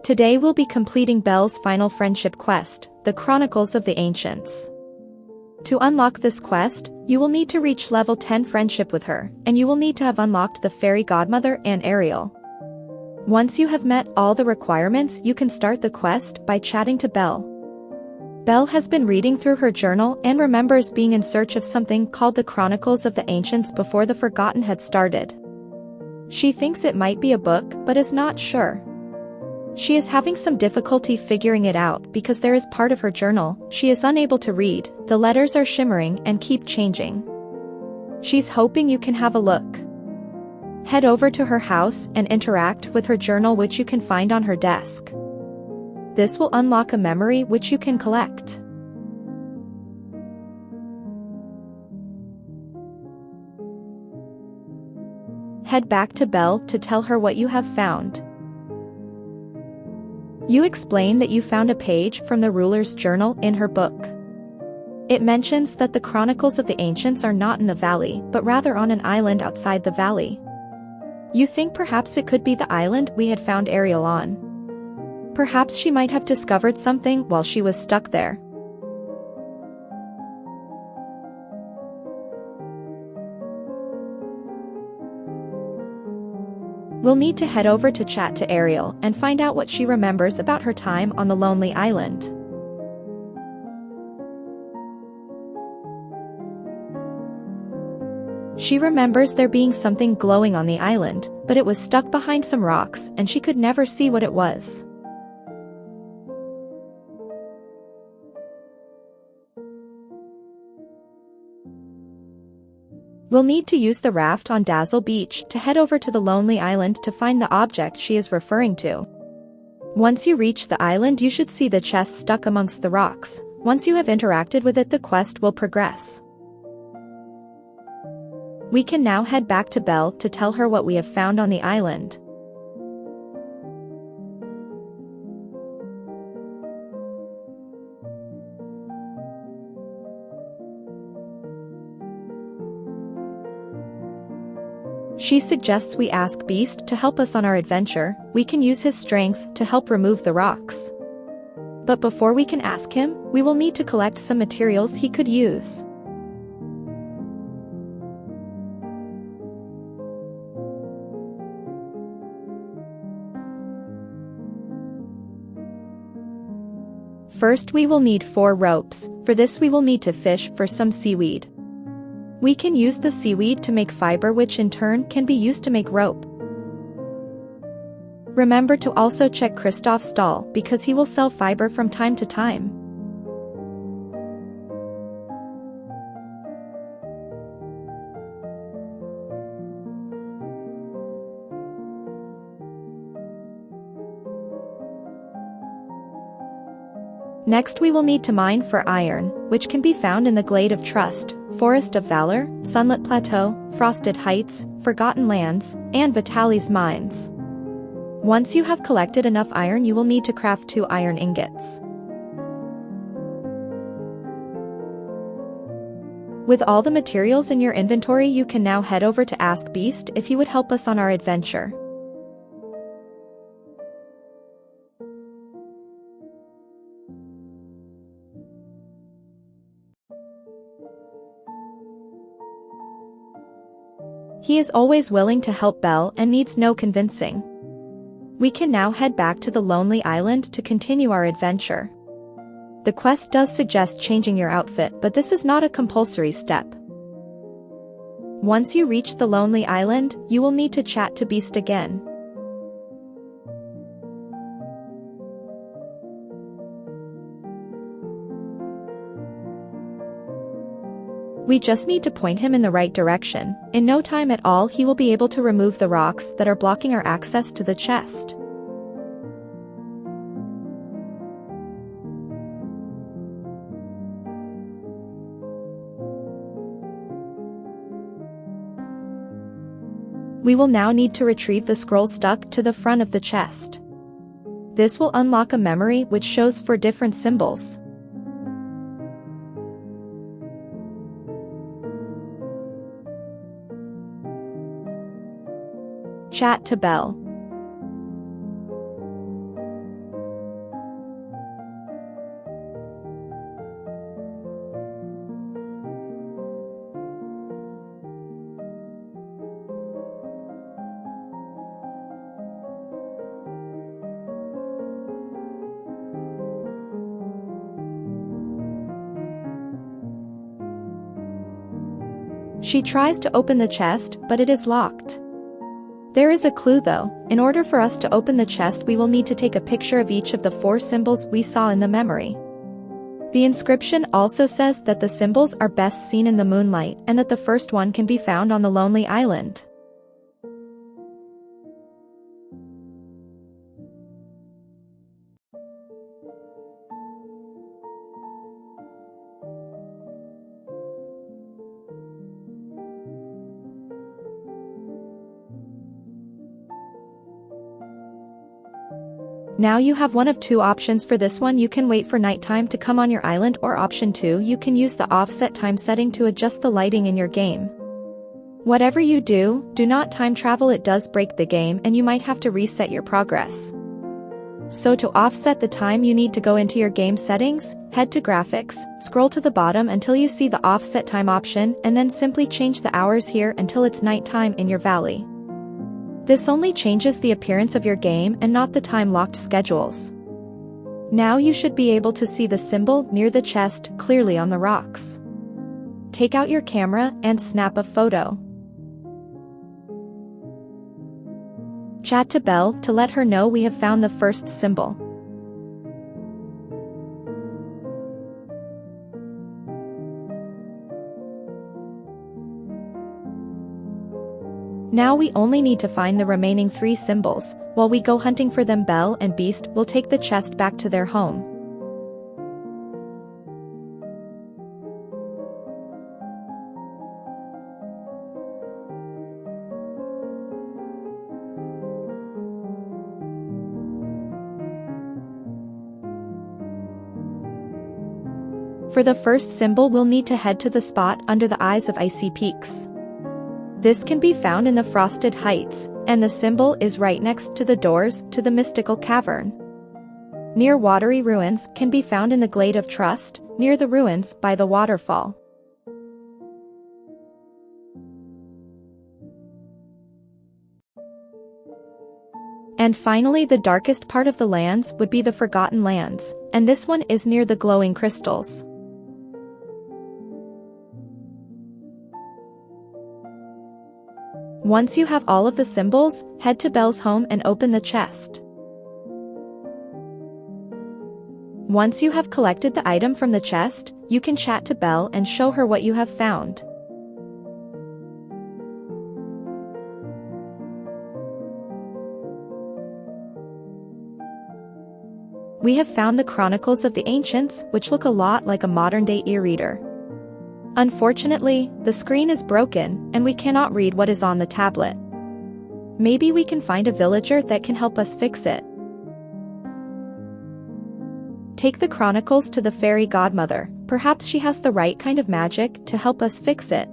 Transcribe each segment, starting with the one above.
Today we'll be completing Belle's final friendship quest, the Chronicles of the Ancients. To unlock this quest, you will need to reach level 10 friendship with her, and you will need to have unlocked the fairy godmother and Ariel. Once you have met all the requirements, you can start the quest by chatting to Belle. Belle has been reading through her journal and remembers being in search of something called the Chronicles of the Ancients before the Forgotten had started. She thinks it might be a book but is not sure. She is having some difficulty figuring it out because there is part of her journal she is unable to read, the letters are shimmering and keep changing. She's hoping you can have a look. Head over to her house and interact with her journal, which you can find on her desk. This will unlock a memory which you can collect. Head back to Belle to tell her what you have found. You explain that you found a page from the ruler's journal in her book. It mentions that the Chronicles of the Ancients are not in the valley, but rather on an island outside the valley. You think perhaps it could be the island we had found Ariel on. Perhaps she might have discovered something while she was stuck there. We'll need to head over to chat to Ariel and find out what she remembers about her time on the lonely island. She remembers there being something glowing on the island, but it was stuck behind some rocks and she could never see what it was. We'll need to use the raft on Dazzle Beach to head over to the lonely island to find the object she is referring to. Once you reach the island, you should see the chest stuck amongst the rocks. Once you have interacted with it, the quest will progress. We can now head back to Belle to tell her what we have found on the island. She suggests we ask Beast to help us on our adventure. We can use his strength to help remove the rocks. But before we can ask him, we will need to collect some materials he could use. First, we will need 4 ropes. For this we will need to fish for some seaweed. We can use the seaweed to make fiber, which in turn can be used to make rope. Remember to also check Kristoff's stall because he will sell fiber from time to time. Next we will need to mine for iron, which can be found in the Glade of Trust, Forest of Valor, Sunlit Plateau, Frosted Heights, Forgotten Lands, and Vitali's Mines. Once you have collected enough iron, you will need to craft 2 iron ingots. With all the materials in your inventory, you can now head over to ask Beast if he would help us on our adventure. He is always willing to help Belle and needs no convincing. We can now head back to the lonely island to continue our adventure. The quest does suggest changing your outfit, but this is not a compulsory step. Once you reach the lonely island, you will need to chat to Beast again. We just need to point him in the right direction. In no time at all, he will be able to remove the rocks that are blocking our access to the chest. We will now need to retrieve the scroll stuck to the front of the chest. This will unlock a memory which shows 4 different symbols. Chat to Belle. She tries to open the chest, but it is locked. There is a clue though. In order for us to open the chest, we will need to take a picture of each of the 4 symbols we saw in the memory. The inscription also says that the symbols are best seen in the moonlight and that the first one can be found on the lonely island. Now you have one of 2 options for this one. You can wait for nighttime to come on your island, or option 2, you can use the offset time setting to adjust the lighting in your game. Whatever you do, do not time travel. It does break the game and you might have to reset your progress. So to offset the time, you need to go into your game settings, head to graphics, scroll to the bottom until you see the offset time option, and then simply change the hours here until it's nighttime in your valley. This only changes the appearance of your game and not the time-locked schedules. Now you should be able to see the symbol near the chest clearly on the rocks. Take out your camera and snap a photo. Chat to Belle to let her know we have found the first symbol. Now we only need to find the remaining 3 symbols. While we go hunting for them, Belle and Beast will take the chest back to their home. For the first symbol, we'll need to head to the spot under the eyes of icy peaks. This can be found in the Frosted Heights, and the symbol is right next to the doors to the mystical cavern. Near watery ruins can be found in the Glade of Trust, near the ruins by the waterfall. And finally, the darkest part of the lands would be the Forgotten Lands, and this one is near the glowing crystals. Once you have all of the symbols, head to Belle's home and open the chest. Once you have collected the item from the chest, you can chat to Belle and show her what you have found. We have found the Chronicles of the Ancients, which look a lot like a modern-day e-reader. Unfortunately, the screen is broken, and we cannot read what is on the tablet. Maybe we can find a villager that can help us fix it. Take the Chronicles to the fairy godmother. Perhaps she has the right kind of magic to help us fix it.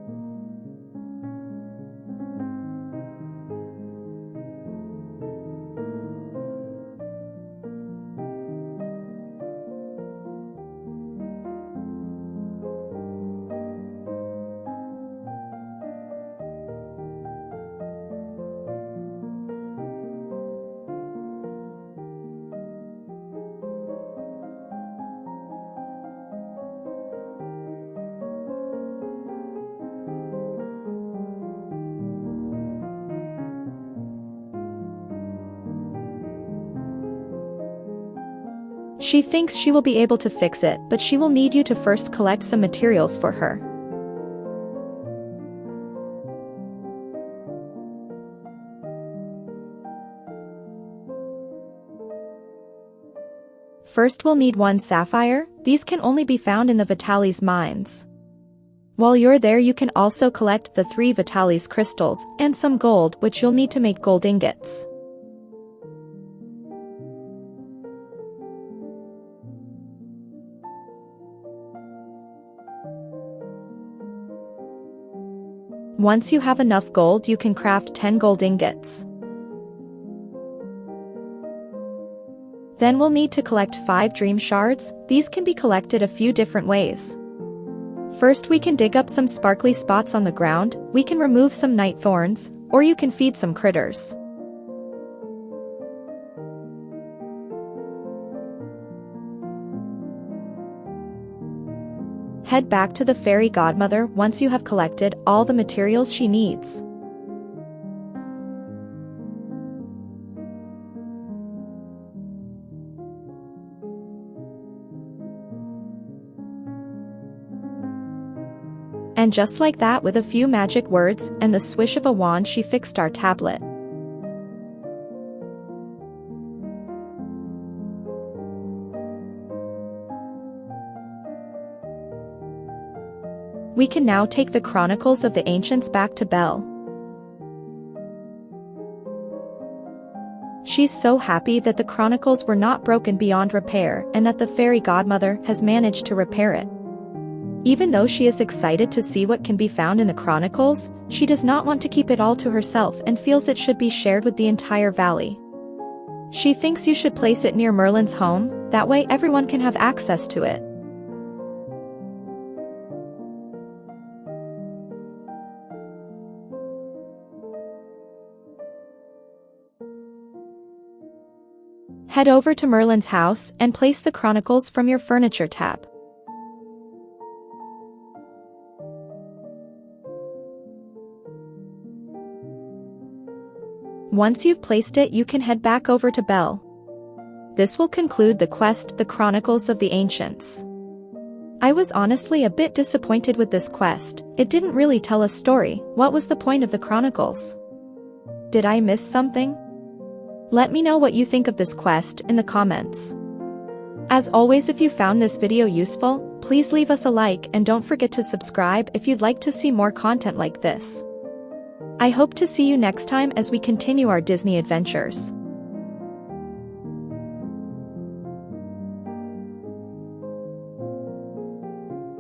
She thinks she will be able to fix it, but she will need you to first collect some materials for her. First we'll need 1 sapphire. These can only be found in the Vitalis mines. While you're there, you can also collect the 3 Vitalis crystals and some gold, which you'll need to make gold ingots. Once you have enough gold, you can craft 10 gold ingots. Then we'll need to collect 5 dream shards. These can be collected a few different ways. First, we can dig up some sparkly spots on the ground, we can remove some night thorns, or you can feed some critters. Head back to the fairy godmother once you have collected all the materials she needs. And just like that, with a few magic words and the swish of a wand, she fixed our tablet. We can now take the Chronicles of the Ancients back to Belle. She's so happy that the Chronicles were not broken beyond repair and that the fairy godmother has managed to repair it. Even though she is excited to see what can be found in the Chronicles, she does not want to keep it all to herself and feels it should be shared with the entire valley. She thinks you should place it near Merlin's home, that way everyone can have access to it. Head over to Merlin's house and place the Chronicles from your Furniture tab. Once you've placed it, you can head back over to Belle. This will conclude the quest, the Chronicles of the Ancients. I was honestly a bit disappointed with this quest. It didn't really tell a story. What was the point of the Chronicles? Did I miss something? Let me know what you think of this quest in the comments. As always, if you found this video useful, please leave us a like and don't forget to subscribe if you'd like to see more content like this. I hope to see you next time as we continue our Disney adventures.